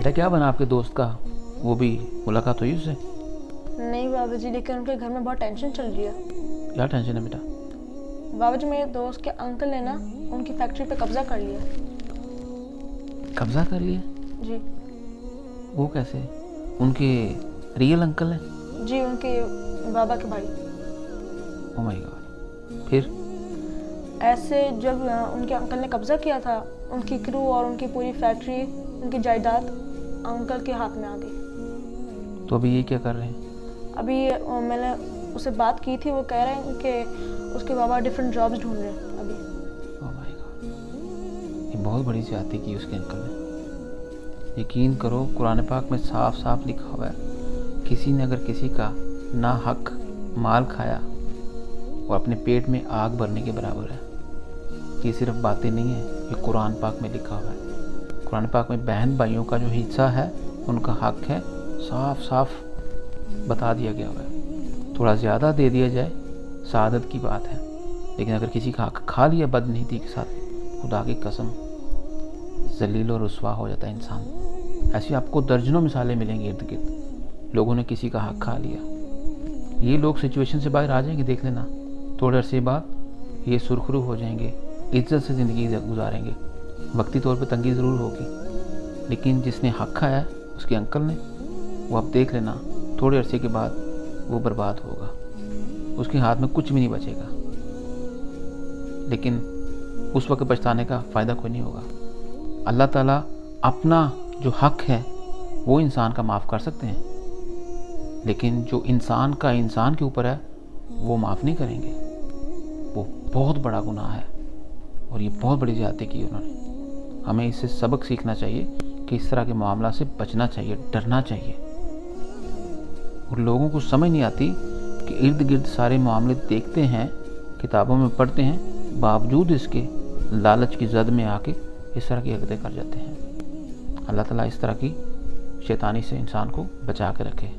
बेटा क्या बना आपके दोस्त का? वो भी मुलाकात हुई उससे? नहीं बाबा जी, लेकिन उनके घर में बहुत टेंशन चल रही है। क्या टेंशन है बेटा? बाबा जी, मेरे दोस्त के अंकल ने ना उनकी फैक्ट्री पे कब्जा कर लिया। कब्जा कर लिया? जी वो कैसे? उनके रियल अंकल हैं? जी, उनके बाबा के भाई। Oh my God. फिर? ऐसे जब उनके अंकल ने कब्जा किया था, उनकी क्रू और उनकी पूरी फैक्ट्री, उनकी जायदाद अंकल के हाथ में आ गई। तो अभी ये क्या कर रहे हैं? अभी मैंने उससे बात की थी, वो कह रहे हैं कि उसके बाबा डिफरेंट जॉब्स ढूंढ रहे हैं अभी। ओ माय गॉड, ये बहुत बड़ी ज्यादती की उसके अंकल ने। यकीन करो, कुरान पाक में साफ साफ लिखा हुआ है, किसी ने अगर किसी का ना हक माल खाया वो अपने पेट में आग भरने के बराबर है। ये सिर्फ बातें नहीं है, ये कुरान पाक में लिखा हुआ है। कुरान पाक में बहन भाइयों का जो हिस्सा है, उनका हक है, साफ साफ बता दिया गया हुआ है। थोड़ा ज़्यादा दे दिया जाए सादत की बात है, लेकिन अगर किसी का हक खा लिया बदनीति के साथ, खुदा की कसम जलील और रुस्वा हो जाता है इंसान। ऐसी आपको दर्जनों मिसालें मिलेंगी इर्द गिर्द, लोगों ने किसी का हक खा लिया। ये लोग सिचुएशन से बाहर आ जाएंगे, देख लेना, थोड़े अरसे बाद ये सुरखरू हो जाएंगे, इज्जत से ज़िंदगी गुजारेंगे। वक्ती तौर पे तंगी ज़रूर होगी, लेकिन जिसने हक खाया है उसके अंकल ने, वो आप देख लेना थोड़े अरसे के बाद वो बर्बाद होगा, उसके हाथ में कुछ भी नहीं बचेगा। लेकिन उस वक्त पछताने का फ़ायदा कोई नहीं होगा। अल्लाह ताला अपना जो हक है वो इंसान का माफ़ कर सकते हैं, लेकिन जो इंसान का इंसान के ऊपर है वो माफ़ नहीं करेंगे। वो बहुत बड़ा गुनाह है और ये बहुत बड़ी ज़्यादती की उन्होंने। हमें इससे सबक सीखना चाहिए कि इस तरह के मामला से बचना चाहिए, डरना चाहिए। और लोगों को समझ नहीं आती कि इर्द गिर्द सारे मामले देखते हैं, किताबों में पढ़ते हैं, बावजूद इसके लालच की जद में आके इस तरह की हरकतें कर जाते हैं। अल्लाह ताला इस तरह की शैतानी से इंसान को बचा के रखे।